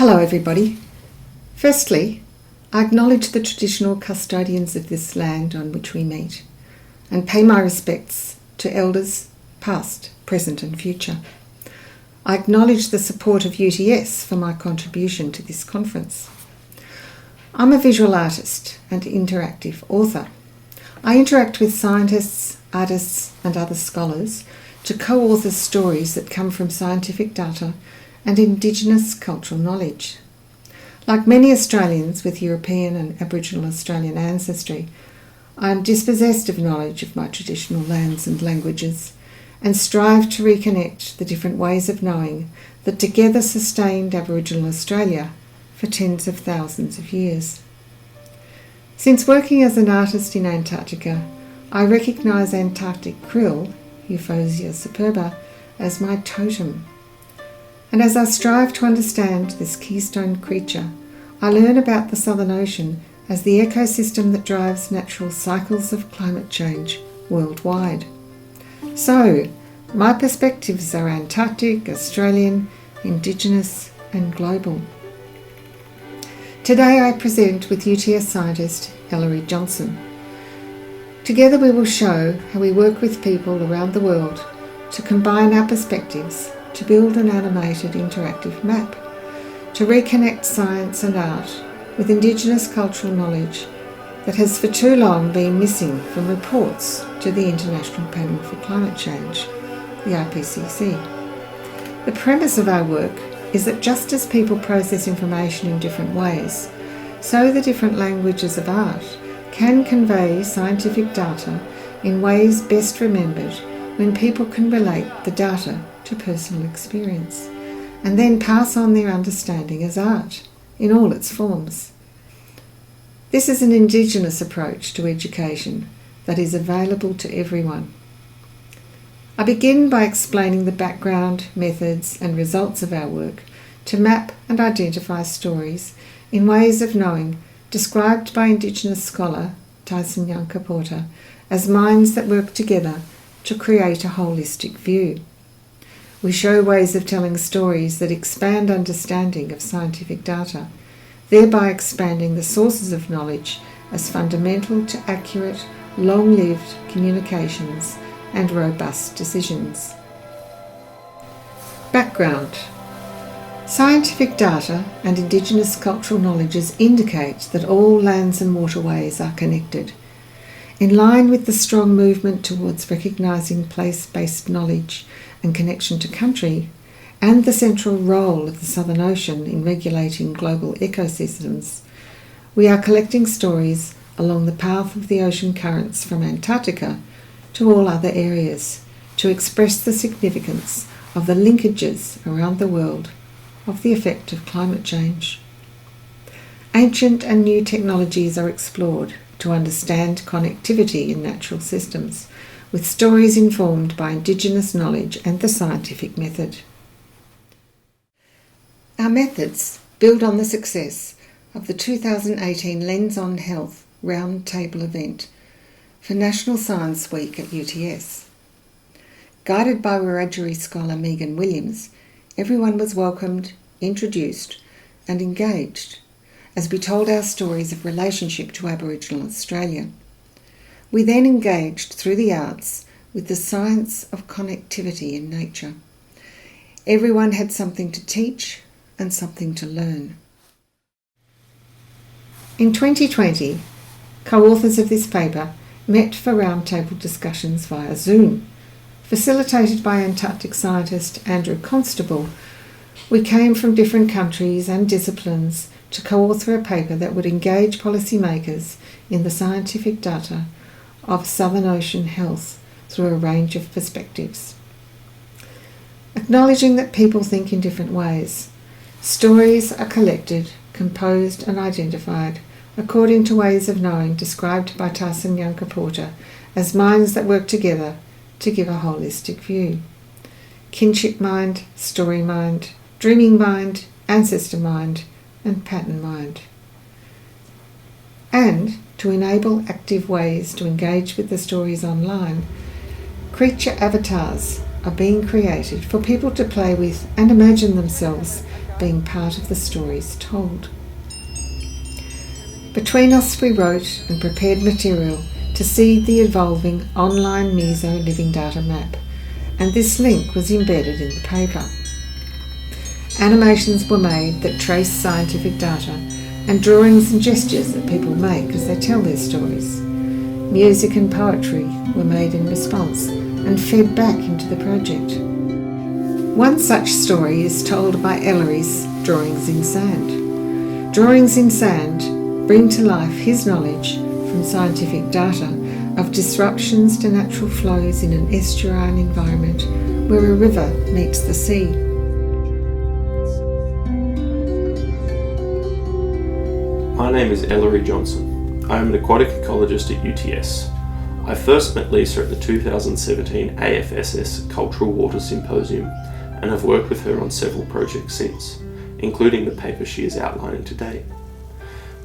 Hello everybody. Firstly, I acknowledge the traditional custodians of this land on which we meet and pay my respects to elders past, present and future. I acknowledge the support of UTS for my contribution to this conference. I'm a visual artist and interactive author. I interact with scientists, artists and other scholars to co-author stories that come from scientific data and Indigenous cultural knowledge. Like many Australians with European and Aboriginal Australian ancestry, I am dispossessed of knowledge of my traditional lands and languages and strive to reconnect the different ways of knowing that together sustained Aboriginal Australia for tens of thousands of years. Since working as an artist in Antarctica, I recognise Antarctic krill, Euphosia superba, as my totem. And as I strive to understand this keystone creature, I learn about the Southern Ocean as the ecosystem that drives natural cycles of climate change worldwide. So, my perspectives are Antarctic, Australian, Indigenous and global. Today I present with UTS scientist Ellery Johnson. Together we will show how we work with people around the world to combine our perspectives to build an animated interactive map, to reconnect science and art with Indigenous cultural knowledge that has for too long been missing from reports to the International Panel for Climate Change, the IPCC. The premise of our work is that just as people process information in different ways, so the different languages of art can convey scientific data in ways best remembered when people can relate the data to personal experience, and then pass on their understanding as art in all its forms. This is an Indigenous approach to education that is available to everyone. I begin by explaining the background, methods and results of our work to map and identify stories in ways of knowing described by Indigenous scholar Tyson Young-Porter as minds that work together to create a holistic view. We show ways of telling stories that expand understanding of scientific data, thereby expanding the sources of knowledge as fundamental to accurate, long-lived communications and robust decisions. Background. Scientific data and Indigenous cultural knowledges indicate that all lands and waterways are connected. In line with the strong movement towards recognising place-based knowledge and connection to country, and the central role of the Southern Ocean in regulating global ecosystems, we are collecting stories along the path of the ocean currents from Antarctica to all other areas to express the significance of the linkages around the world of the effect of climate change. Ancient and new technologies are explored to understand connectivity in natural systems, with stories informed by Indigenous knowledge and the scientific method. Our methods build on the success of the 2018 Lens on Health Round Table event for National Science Week at UTS. Guided by Wiradjuri scholar Megan Williams, everyone was welcomed, introduced and engaged as we told our stories of relationship to Aboriginal Australia. We then engaged through the arts with the science of connectivity in nature. Everyone had something to teach and something to learn. In 2020, co-authors of this paper met for roundtable discussions via Zoom. Facilitated by Antarctic scientist Andrew Constable, we came from different countries and disciplines to co-author a paper that would engage policymakers in the scientific data of Southern Ocean health through a range of perspectives. Acknowledging that people think in different ways, stories are collected, composed and identified according to ways of knowing described by Tyson Young-Porter as minds that work together to give a holistic view. Kinship mind, story mind, dreaming mind, ancestor mind and pattern mind. And to enable active ways to engage with the stories online, creature avatars are being created for people to play with and imagine themselves being part of the stories told. Between us we wrote and prepared material to seed the evolving online meso living data map, and this link was embedded in the paper. Animations were made that trace scientific data, and drawings and gestures that people make as they tell their stories. Music and poetry were made in response and fed back into the project. One such story is told by Ellery's Drawings in Sand. Drawings in Sand bring to life his knowledge from scientific data of disruptions to natural flows in an estuarine environment where a river meets the sea. My name is Ellery Johnson. I am an aquatic ecologist at UTS. I first met Lisa at the 2017 AFSS Cultural Water Symposium and have worked with her on several projects since, including the paper she is outlining today.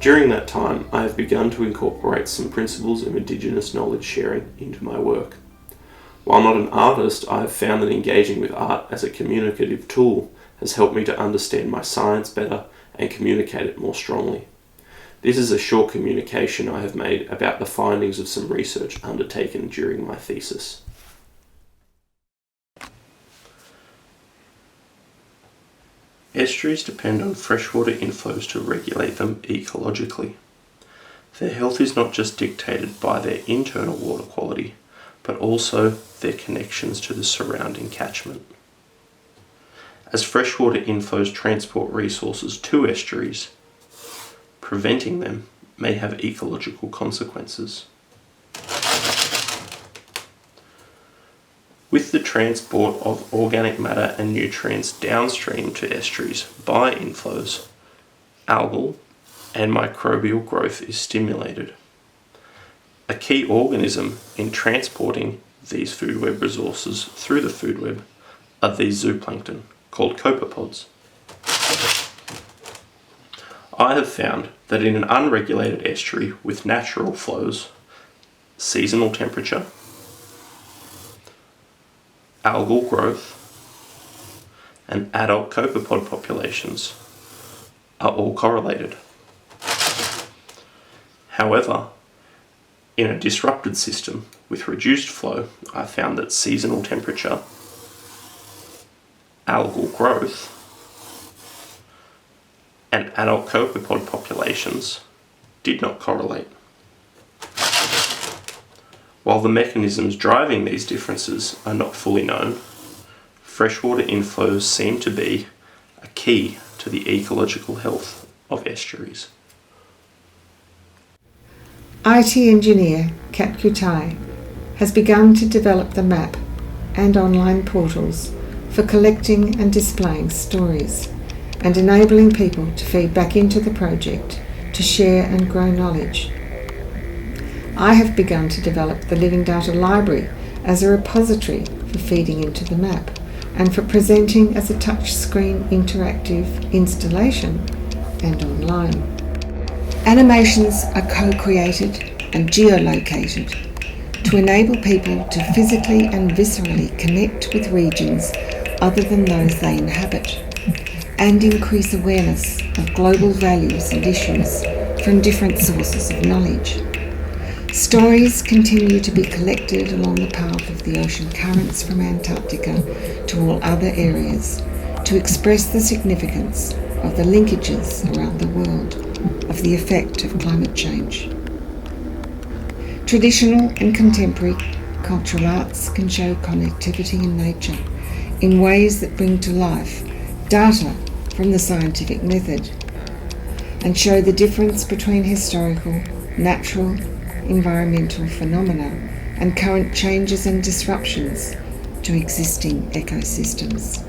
During that time, I have begun to incorporate some principles of Indigenous knowledge sharing into my work. While not an artist, I have found that engaging with art as a communicative tool has helped me to understand my science better and communicate it more strongly. This is a short communication I have made about the findings of some research undertaken during my thesis. Estuaries depend on freshwater inflows to regulate them ecologically. Their health is not just dictated by their internal water quality, but also their connections to the surrounding catchment. As freshwater inflows transport resources to estuaries, preventing them may have ecological consequences. With the transport of organic matter and nutrients downstream to estuaries by inflows, algal and microbial growth is stimulated. A key organism in transporting these food web resources through the food web are these zooplankton, called copepods. I have found that in an unregulated estuary with natural flows, seasonal temperature, algal growth, and adult copepod populations are all correlated. However, in a disrupted system with reduced flow, I found that seasonal temperature, algal growth, and adult copepod populations did not correlate. While the mechanisms driving these differences are not fully known, freshwater inflows seem to be a key to the ecological health of estuaries. IT engineer Kutay has begun to develop the map and online portals for collecting and displaying stories and enabling people to feed back into the project to share and grow knowledge. I have begun to develop the Living Data Library as a repository for feeding into the map and for presenting as a touchscreen interactive installation and online. Animations are co-created and geolocated to enable people to physically and viscerally connect with regions other than those they inhabit, and increase awareness of global values and issues from different sources of knowledge. Stories continue to be collected along the path of the ocean currents from Antarctica to all other areas to express the significance of the linkages around the world of the effect of climate change. Traditional and contemporary cultural arts can show connectivity in nature in ways that bring to life data from the scientific method and show the difference between historical, natural, environmental phenomena and current changes and disruptions to existing ecosystems.